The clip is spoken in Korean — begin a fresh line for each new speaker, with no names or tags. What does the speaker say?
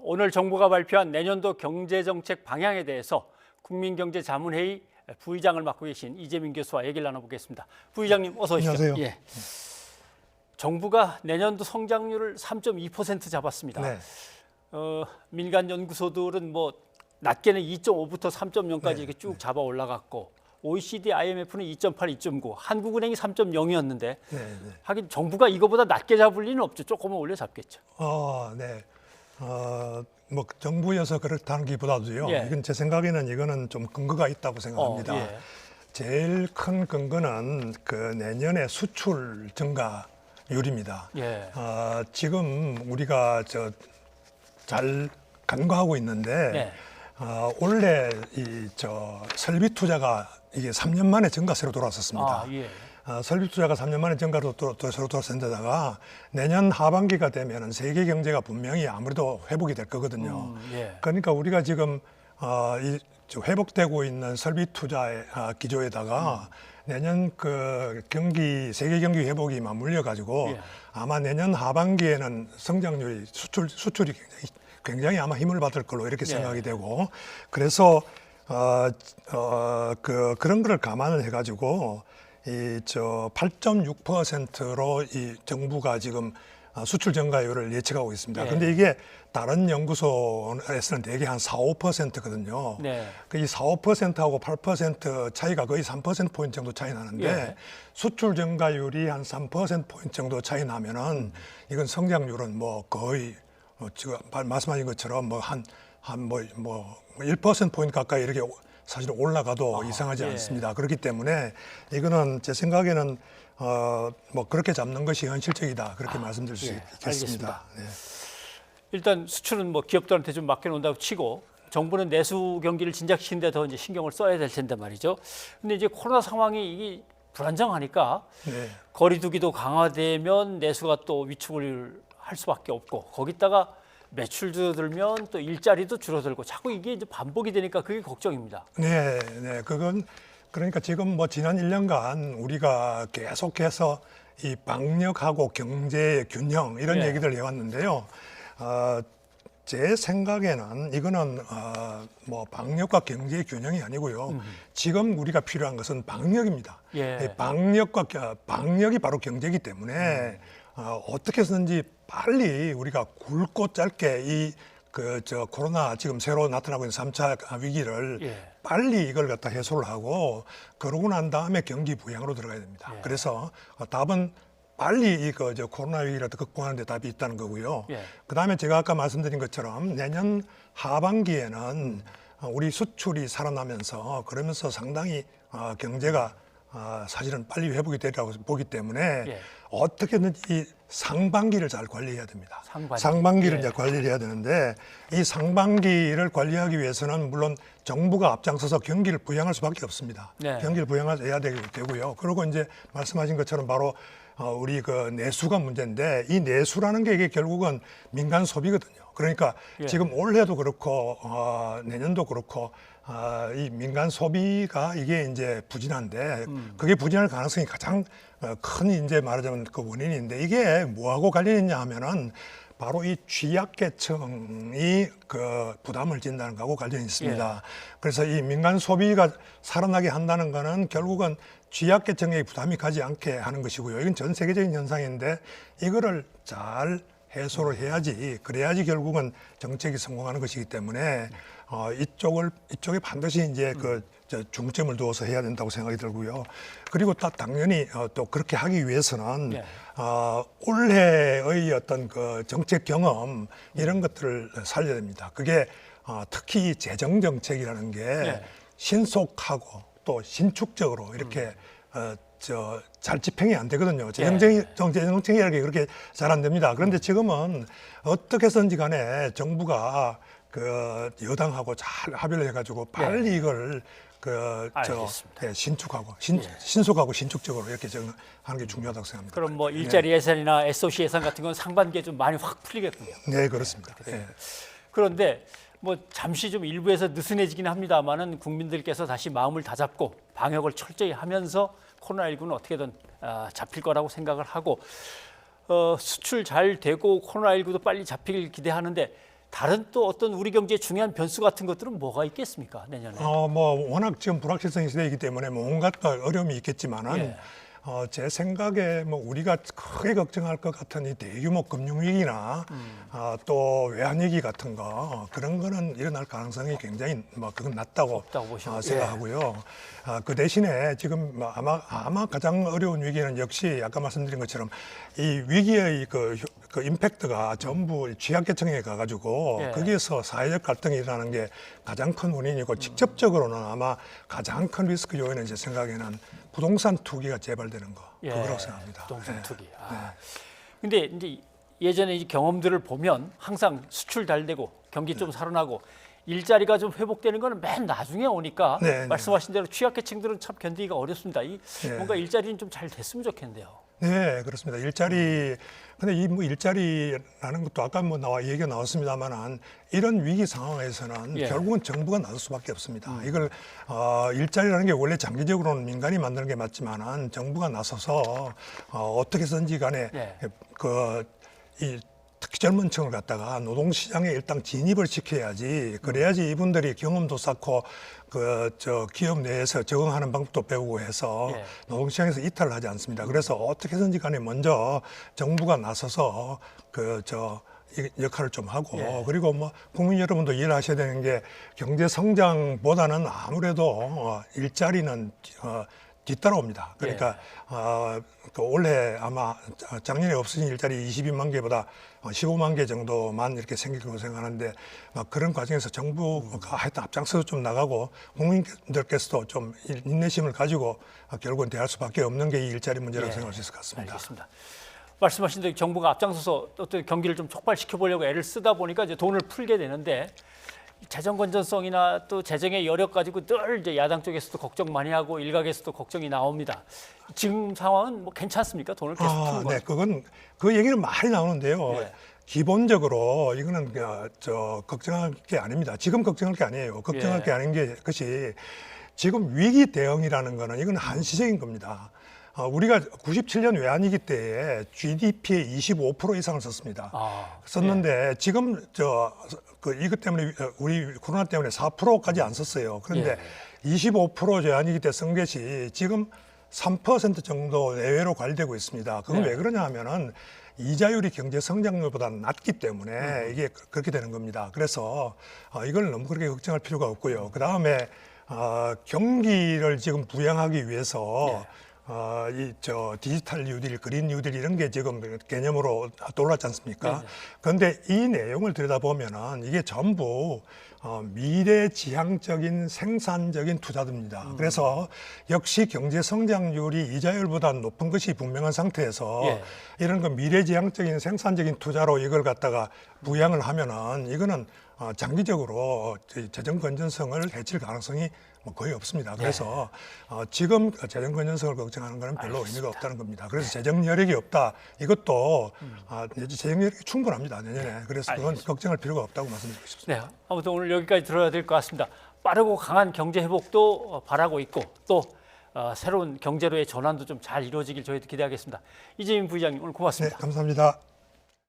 오늘 정부가 발표한 내년도 경제정책 방향에 대해서 국민경제자문회의 부의장을 맡고 계신 이재민 교수와 얘기를 나눠보겠습니다. 부의장님 어서 오십시오.
안녕하세요.
예. 정부가 내년도 성장률을 3.2% 잡았습니다.
네.
민간 연구소들은 뭐 낮게는 2.5부터 3.0까지 이렇게 쭉 잡아 올라갔고 OECD, IMF는 2.8, 2.9, 한국은행이 3.0이었는데 하긴 정부가 이거보다 낮게 잡을 리는 없죠. 조금은 올려 잡겠죠.
네. 뭐 정부여서 그렇다는기보다도요.
예.
이건 제 생각에는 이거는 좀 근거가 있다고 생각합니다.
예.
제일 큰 근거는 그 내년의 수출 증가율입니다.
예.
지금 우리가 잘 간과하고 있는데
네.
올해 설비 투자가 이게 3년 만에 증가세로 돌아섰습니다.
예.
설비 투자가 3년 만에 증가로 새로 돌아섰는데다가 내년 하반기가 되면은 세계 경제가 분명히 아무래도 회복이 될 거거든요.
예.
그러니까 우리가 지금 회복되고 있는 설비 투자의 기조에다가 내년 그 세계 경기 회복이 맞물려 가지고
예. 아마
아마 내년 하반기에는 성장률이 수출이 굉장히 아마 힘을 받을 걸로 이렇게 생각이 되고 그래서 그런 거를 감안을 해가지고 8.6%로 이 정부가 지금 수출 증가율을 예측하고 있습니다. 그런데 이게 다른 연구소에서는 대개 한 4, 5%거든요.
네.
이 4, 5%하고 8% 차이가 거의 3%포인트 정도 차이 나는데 수출 증가율이 한 3%포인트 정도 차이 나면은 이건 성장률은 뭐 거의 지금 말씀하신 것처럼 뭐 한 1%포인트 가까이 이렇게 사실 올라가도 이상하지 않습니다. 그렇기 때문에 이거는 제 생각에는 뭐 그렇게 잡는 것이 현실적이다. 그렇게 말씀드릴 수 있겠습니다. 네.
일단 수출은 뭐 기업들한테 좀 맡겨놓는다고 치고 정부는 내수 경기를 진작시키는 데 더 이제 신경을 써야 될 텐데 말이죠. 근데 이제 코로나 상황이 이게 불안정하니까 거리두기도 강화되면 내수가 또 위축을 할 수밖에 없고 거기다가 매출도 줄면 또 일자리도 줄어들고 자꾸 이게 이제 반복이 되니까 그게 걱정입니다.
네. 그건 그러니까 지금 뭐 지난 1년간 우리가 계속해서 이 방역하고 경제의 균형 이런 얘기들 해왔는데요. 제 생각에는 이거는 뭐 방역과 경제의 균형이 아니고요. 지금 우리가 필요한 것은 방역입니다. 방역이 바로 경제이기 때문에 어떻게 해서든지 빨리 우리가 굵고 짧게 코로나 지금 새로 나타나고 있는 3차 위기를 빨리 이걸 갖다 해소를 하고 그러고 난 다음에 경기 부양으로 들어가야 됩니다. 그래서 답은 빨리 코로나 위기를 극복하는 데 답이 있다는 거고요. 그다음에 제가 아까 말씀드린 것처럼 내년 하반기에는 우리 수출이 살아나면서 그러면서 상당히 경제가 사실은 빨리 회복이 되리라고 보기 때문에 어떻게든 이 상반기를 잘 관리해야 됩니다. 상반기를 잘 관리를 해야 되는데 이 상반기를 관리하기 위해서는 물론 정부가 앞장서서 경기를 부양할 수밖에 없습니다. 경기를 부양해야 되고요. 그리고 이제 말씀하신 것처럼 바로 우리 그 내수가 문제인데 이 내수라는 게 이게 결국은 민간 소비거든요. 그러니까 지금 올해도 그렇고 내년도 그렇고 이 민간 소비가 이게 이제 부진한데 그게 부진할 가능성이 가장 큰 이제 말하자면 그 원인인데 이게 뭐하고 관련이 있냐 하면은 바로 이 취약계층이 그 부담을 진다는 거하고 관련이 있습니다. 그래서 이 민간 소비가 살아나게 한다는 거는 결국은 취약계층의 부담이 가지 않게 하는 것이고요. 이건 전 세계적인 현상인데 이거를 잘 해소를 해야지 그래야지 결국은 정책이 성공하는 것이기 때문에 이쪽에 반드시 이제 중점을 두어서 해야 된다고 생각이 들고요. 그리고 당연히 또 그렇게 하기 위해서는 올해의 어떤 그 정책 경험 이런 것들을 살려야 됩니다. 그게 특히 재정 정책이라는 게 신속하고 또 신축적으로 이렇게 잘 집행이 안 되거든요. 재정정책이라는 게 그렇게 잘 안 됩니다. 그런데 지금은 어떻게 해서든지 간에 정부가 그 여당하고 잘 합의를 해가지고 빨리 이걸 신속하고 신축적으로 이렇게 하는 게 중요하다고 생각합니다.
그럼 뭐 일자리 예산이나 SOC 예산 같은 건 상반기에 좀 많이 확 풀리겠군요.
네, 그렇습니다.
그런데 뭐 잠시 좀 일부에서 느슨해지긴 합니다만은 국민들께서 다시 마음을 다잡고 방역을 철저히 하면서 코로나19는 어떻게든 잡힐 거라고 생각을 하고 수출 잘 되고 코로나19도 빨리 잡히길 기대하는데 다른 또 어떤 우리 경제의 중요한 변수 같은 것들은 뭐가 있겠습니까? 내년에?
뭐 워낙 지금 불확실성이 시대이기 때문에 뭐 온갖 어려움이 있겠지만은
예.
제 생각에 뭐 우리가 크게 걱정할 것 같은 이 대규모 금융위기나 또 외환위기 같은 거 그런 거는 일어날 가능성이 굉장히 뭐 그건 낮다고
보시고.
생각하고요. 그 대신에 지금 뭐 아마 가장 어려운 위기는 역시 아까 말씀드린 것처럼 이 위기의 그 임팩트가 전부 취약계층에 가가지고
예.
거기에서 사회적 갈등이 일어나는 게 가장 큰 원인이고 직접적으로는 아마 가장 큰 리스크 요인은 제 생각에는 부동산 투기가 재발되는 거 그거라고 생각합니다.
부동산
네.
투기. 근데 이제 예전에 이 경험들을 보면 항상 수출 잘 되고 경기 좀 살아나고 일자리가 좀 회복되는 거는 맨 나중에 오니까 말씀하신 대로 취약계층들은 참 견디기가 어렵습니다. 뭔가 일자리는 좀 잘 됐으면 좋겠는데요.
네, 그렇습니다. 일자리, 근데 이 뭐 일자리라는 것도 아까 뭐 얘기가 나왔습니다만은 이런 위기 상황에서는 결국은 정부가 나설 수밖에 없습니다. 이걸 일자리라는 게 원래 장기적으로는 민간이 만드는 게 맞지만은 정부가 나서서 어떻게 해서든지 간에 특히 젊은 층을 갖다가 노동시장에 일단 진입을 시켜야지 그래야지 이분들이 경험도 쌓고 기업 내에서 적응하는 방법도 배우고 해서 노동시장에서 이탈을 하지 않습니다. 그래서 어떻게 해서든지 간에 먼저 정부가 나서서 이 역할을 좀 하고 그리고 뭐 국민 여러분도 이해하셔야 되는 게 경제 성장보다는 아무래도 일자리는 뒤따라옵니다. 그러니까 올해 아마 작년에 없어진 일자리 22만 개보다 15만 개 정도만 이렇게 생길 거라고 생각하는데 그런 과정에서 정부가 하여튼 앞장서서 좀 나가고 국민들께서도 좀 인내심을 가지고 결국은 대할 수밖에 없는 게 이 일자리 문제라고 생각할 수 있을 것 같습니다.
알겠습니다. 말씀하신 대로 정부가 앞장서서 어떤 경기를 좀 촉발시켜 보려고 애를 쓰다 보니까 이제 돈을 풀게 되는데 재정 건전성이나 또 재정의 여력 가지고 늘 이제 야당 쪽에서도 걱정 많이 하고 일각에서도 걱정이 나옵니다. 지금 상황은 뭐 괜찮습니까? 돈을 계속 푸는 거.
네, 그 얘기는 많이 나오는데요. 기본적으로 이거는 걱정할 게 아닙니다. 지금 걱정할 게 아니에요. 걱정할 게 아닌 게 그것이 지금 위기 대응이라는 거는 이건 한시적인 겁니다. 우리가 97년 외환위기 때에 GDP의 25% 이상을 썼습니다. 썼는데 지금 이것 때문에 우리 코로나 때문에 4%까지 안 썼어요. 그런데 25% 외환위기 때 쓴 것이 지금 3% 정도 내외로 관리되고 있습니다. 그건 왜 그러냐 하면은 이자율이 경제 성장률보다 낮기 때문에 이게 그렇게 되는 겁니다. 그래서 이걸 너무 그렇게 걱정할 필요가 없고요. 그 다음에 경기를 지금 부양하기 위해서 디지털 뉴딜, 그린 뉴딜 이런 게 지금 개념으로 떠올랐지 않습니까? 그런데 이 내용을 들여다보면은 이게 전부 미래지향적인 생산적인 투자들입니다. 그래서 역시 경제 성장률이 이자율보다 높은 것이 분명한 상태에서 이런 거 미래지향적인 생산적인 투자로 이걸 갖다가 부양을 하면은 이거는 장기적으로 재정 건전성을 해칠 가능성이 거의 없습니다. 그래서 지금 재정 건전성을 걱정하는 것은 별로 의미가 없다는 겁니다. 그래서 재정 여력이 없다. 이것도 재정 여력이 충분합니다. 내년에. 그래서 그건 걱정할 필요가 없다고 말씀드리고 싶습니다.
네, 아무튼 오늘 여기까지 들어야 될 것 같습니다. 빠르고 강한 경제 회복도 바라고 있고 또 새로운 경제로의 전환도 좀 잘 이루어지길 저희도 기대하겠습니다. 이재민 부의장님 오늘 고맙습니다.
네, 감사합니다.